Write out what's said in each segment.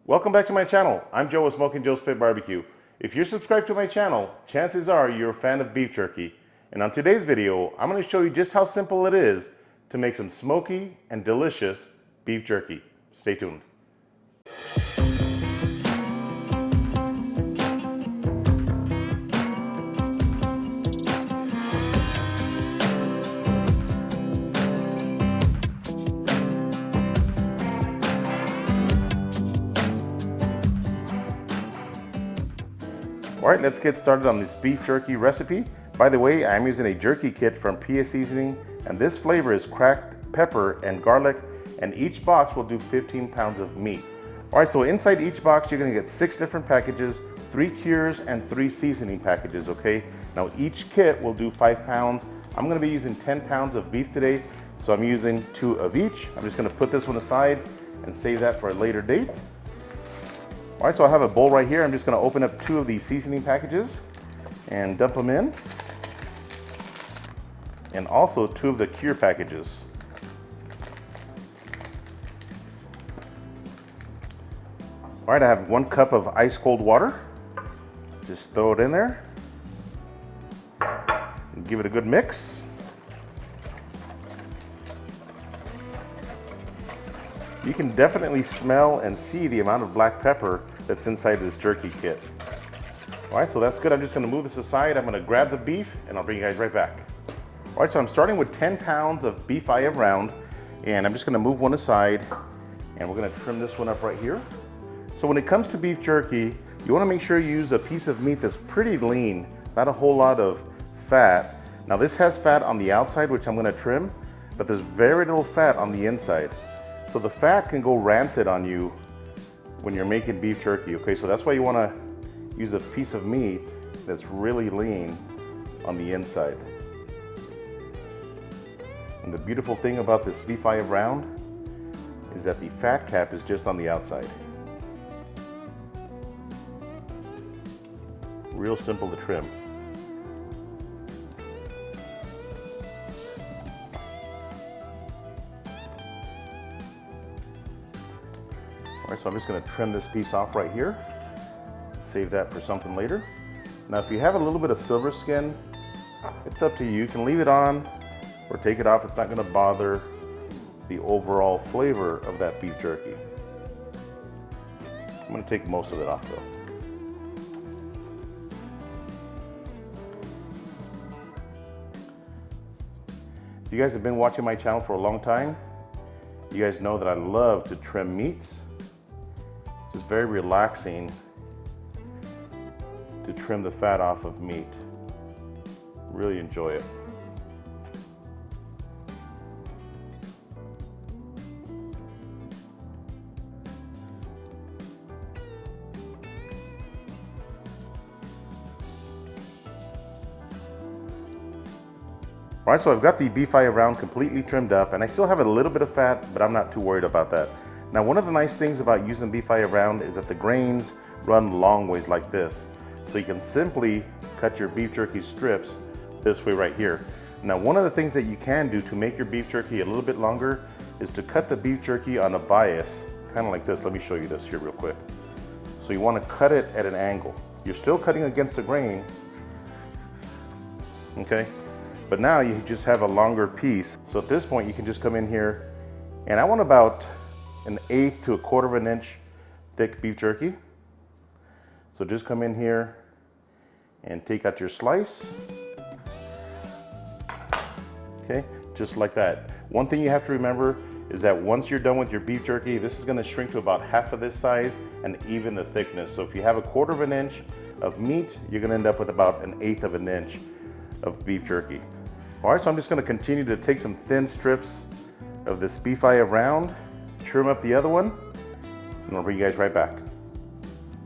Welcome back to my channel. I'm Joe with Smokin Joe's Pit Barbecue. If you're subscribed to my channel, chances are you're a fan of beef jerky. And on today's video, I'm going to show you just how simple it is to make some smoky and delicious beef jerky. Stay tuned. All right, let's get started on this beef jerky recipe. By the way, I'm using a jerky kit from PS Seasoning, and this flavor is cracked pepper and garlic, and each box will do 15 pounds of meat. All right, so inside each box, you're gonna get 6 different packages, 3 cures and 3 seasoning packages, okay? Now each kit will do 5 pounds. I'm gonna be using 10 pounds of beef today, so I'm using 2 of each. I'm just gonna put this one aside and save that for a later date. All right, so I have a bowl right here. I'm just gonna open up 2 of these seasoning packages and dump them in. And also 2 of the cure packages. All right, I have 1 cup of ice cold water. Just throw it in there and give it a good mix. You can definitely smell and see the amount of black pepper that's inside this jerky kit. All right, so that's good. I'm just gonna move this aside. I'm gonna grab the beef and I'll bring you guys right back. All right, so I'm starting with 10 pounds of beef eye of round, and I'm just gonna move one aside, and we're gonna trim this one up right here. So when it comes to beef jerky, you wanna make sure you use a piece of meat that's pretty lean, not a whole lot of fat. Now this has fat on the outside, which I'm gonna trim, but there's very little fat on the inside. So the fat can go rancid on you when you're making beef jerky, okay? So that's why you wanna use a piece of meat that's really lean on the inside. And the beautiful thing about this beef eye of round is that the fat cap is just on the outside. Real simple to trim. All right, so I'm just gonna trim this piece off right here. Save that for something later. Now, if you have a little bit of silver skin, it's up to you. You can leave it on or take it off. It's not gonna bother the overall flavor of that beef jerky. I'm gonna take most of it off though. If you guys have been watching my channel for a long time, you guys know that I love to trim meats. It's very relaxing to trim the fat off of meat. Really enjoy it. All right, so I've got the beef eye around completely trimmed up, and I still have a little bit of fat, but I'm not too worried about that. Now, one of the nice things about using beef eye around is that the grains run long ways like this. So you can simply cut your beef jerky strips this way right here. Now, one of the things that you can do to make your beef jerky a little bit longer is to cut the beef jerky on a bias, kind of like this. Let me show you this here real quick. So you want to cut it at an angle. You're still cutting against the grain, okay? But now you just have a longer piece. So at this point, you can just come in here, and I want about 1/8 to 1/4 of an inch thick beef jerky. So just come in here and take out your slice. Okay, just like that. One thing you have to remember is that once you're done with your beef jerky, this is gonna shrink to about half of this size and even the thickness. So if you have 1/4 of an inch of meat, you're gonna end up with about 1/8 of an inch of beef jerky. All right, so I'm just gonna continue to take some thin strips of this beef eye around, trim up the other one, and I'll bring you guys right back.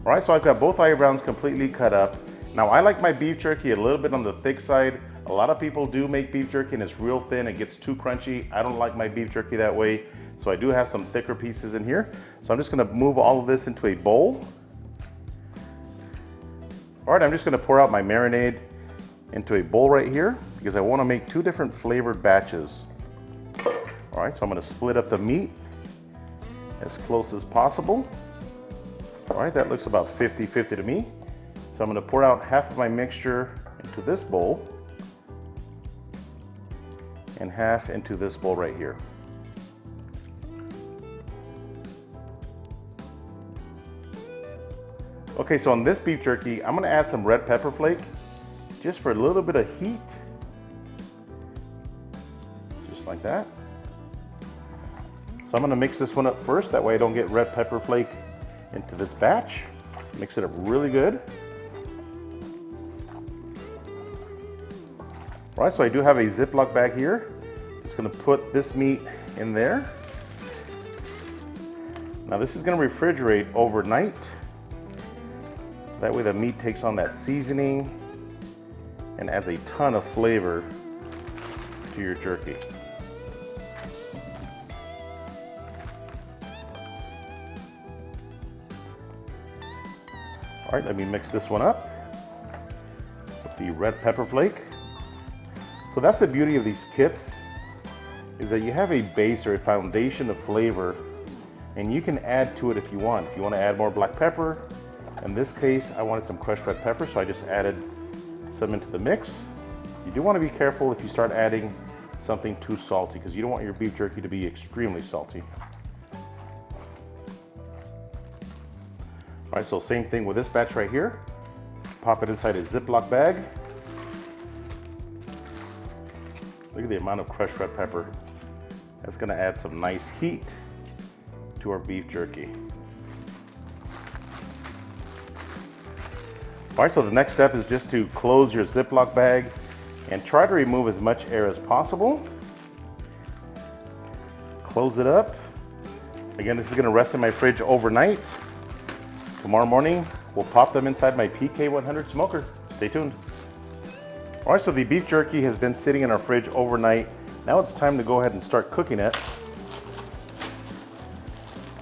All right, so I've got both eye rounds completely cut up. Now, I like my beef jerky a little bit on the thick side. A lot of people do make beef jerky and it's real thin, it gets too crunchy. I don't like my beef jerky that way, so I do have some thicker pieces in here. So I'm just gonna move all of this into a bowl. All right, I'm just gonna pour out my marinade into a bowl right here because I wanna make 2 different flavored batches. All right, so I'm gonna split up the meat as close as possible. All right, that looks about 50-50 to me. So I'm gonna pour out half of my mixture into this bowl and half into this bowl right here. Okay, so on this beef jerky, I'm gonna add some red pepper flake just for a little bit of heat. Just like that. So I'm gonna mix this one up first, that way I don't get red pepper flake into this batch. Mix it up really good. All right, so I do have a Ziploc bag here. Just gonna put this meat in there. Now this is gonna refrigerate overnight. That way the meat takes on that seasoning and adds a ton of flavor to your jerky. All right, let me mix this one up with the red pepper flake. So that's the beauty of these kits, is that you have a base or a foundation of flavor, and you can add to it if you want. If you want to add more black pepper, in this case, I wanted some crushed red pepper, so I just added some into the mix. You do want to be careful if you start adding something too salty, because you don't want your beef jerky to be extremely salty. All right, so same thing with this batch right here. Pop it inside a Ziploc bag. Look at the amount of crushed red pepper. That's gonna add some nice heat to our beef jerky. All right, so the next step is just to close your Ziploc bag and try to remove as much air as possible. Close it up. Again, this is gonna rest in my fridge overnight. Tomorrow morning, we'll pop them inside my PK100 smoker. Stay tuned. All right, so the beef jerky has been sitting in our fridge overnight. Now it's time to go ahead and start cooking it.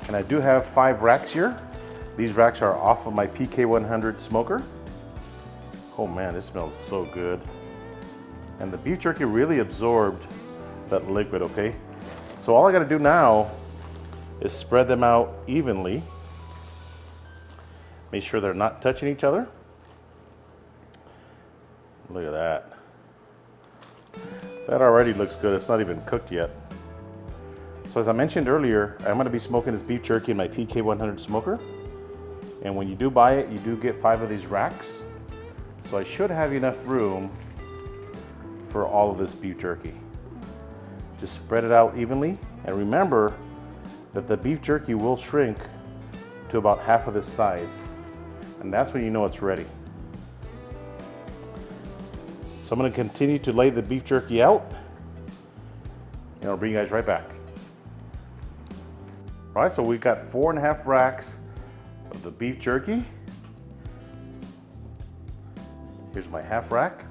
And I do have 5 racks here. These racks are off of my PK100 smoker. Oh man, this smells so good. And the beef jerky really absorbed that liquid, okay? So all I gotta do now is spread them out evenly. Make sure they're not touching each other. Look at that. That already looks good. It's not even cooked yet. So as I mentioned earlier, I'm gonna be smoking this beef jerky in my PK100 smoker. And when you do buy it, you do get 5 of these racks. So I should have enough room for all of this beef jerky. Just spread it out evenly. And remember that the beef jerky will shrink to about half of this size. And that's when you know it's ready. So I'm gonna continue to lay the beef jerky out, and I'll bring you guys right back. All right, so we've got 4.5 racks of the beef jerky. Here's my half rack.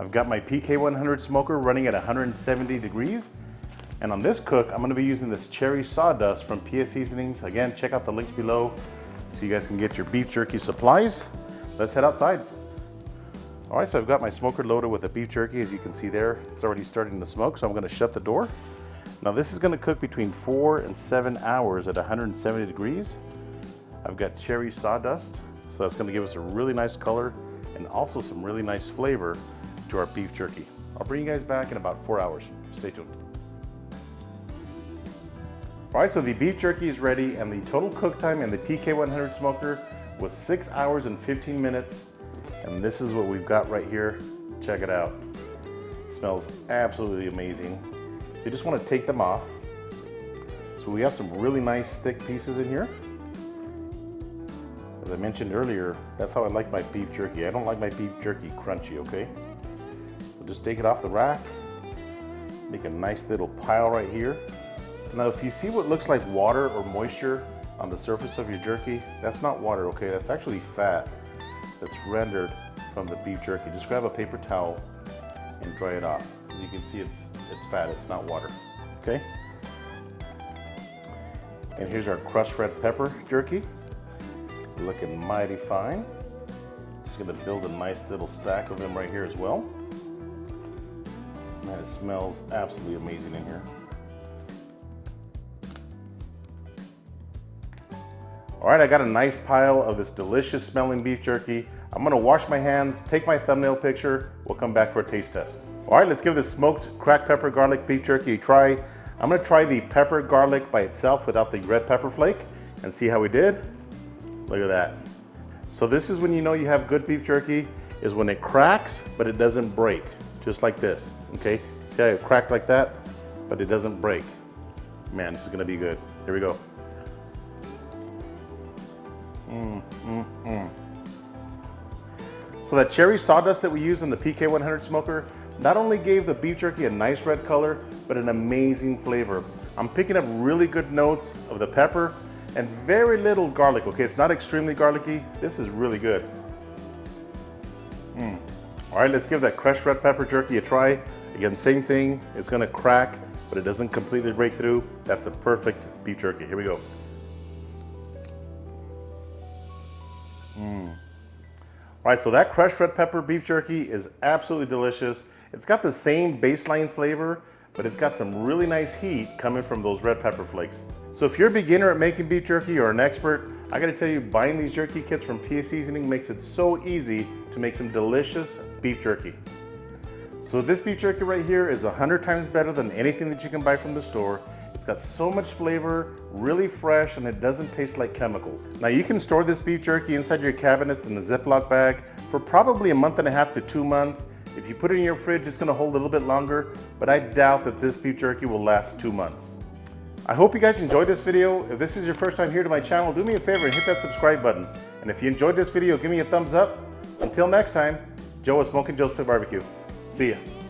I've got my PK100 smoker running at 170 degrees. And on this cook, I'm gonna be using this cherry sawdust from PS Seasonings. Again, check out the links below so you guys can get your beef jerky supplies. Let's head outside. All right, so I've got my smoker loaded with the beef jerky. As you can see there, it's already starting to smoke, so I'm gonna shut the door. Now this is gonna cook between 4 and 7 hours at 170 degrees. I've got cherry sawdust, so that's gonna give us a really nice color and also some really nice flavor to our beef jerky. I'll bring you guys back in about 4 hours. Stay tuned. All right, so the beef jerky is ready, and the total cook time in the PK100 smoker was 6 hours and 15 minutes. And this is what we've got right here. Check it out. It smells absolutely amazing. You just want to take them off. So we have some really nice thick pieces in here. As I mentioned earlier, that's how I like my beef jerky. I don't like my beef jerky crunchy, okay? So just take it off the rack. Make a nice little pile right here. Now if you see what looks like water or moisture on the surface of your jerky, that's not water, okay? That's actually fat that's rendered from the beef jerky. Just grab a paper towel and dry it off. As you can see, it's fat, it's not water, okay? And here's our crushed red pepper jerky. Looking mighty fine. Just gonna build a nice little stack of them right here as well. Man, it smells absolutely amazing in here. All right, I got a nice pile of this delicious smelling beef jerky. I'm gonna wash my hands, take my thumbnail picture. We'll come back for a taste test. All right, let's give this smoked cracked pepper garlic beef jerky a try. I'm gonna try the pepper garlic by itself without the red pepper flake and see how we did. Look at that. So this is when you know you have good beef jerky, is when it cracks, but it doesn't break, just like this, okay? See how it cracked like that, but it doesn't break. Man, this is gonna be good. Here we go. So that cherry sawdust that we used in the PK100 smoker not only gave the beef jerky a nice red color, but an amazing flavor. I'm picking up really good notes of the pepper and very little garlic, okay? It's not extremely garlicky. This is really good. All right, let's give that crushed red pepper jerky a try. Again, same thing. It's gonna crack, but it doesn't completely break through. That's a perfect beef jerky. Here we go. All right, so that crushed red pepper beef jerky is absolutely delicious. It's got the same baseline flavor, but it's got some really nice heat coming from those red pepper flakes. So if you're a beginner at making beef jerky or an expert, I gotta tell you, buying these jerky kits from PA Seasoning makes it so easy to make some delicious beef jerky. So this beef jerky right here is 100 times better than anything that you can buy from the store. It's got so much flavor, really fresh, and it doesn't taste like chemicals. Now you can store this beef jerky inside your cabinets in a Ziploc bag for probably a month and a half to 2 months. If you put it in your fridge, it's gonna hold a little bit longer, but I doubt that this beef jerky will last 2 months. I hope you guys enjoyed this video. If this is your first time here to my channel, do me a favor and hit that subscribe button. And if you enjoyed this video, give me a thumbs up. Until next time, Joe with Smokin Joe's Pit Barbecue. See ya.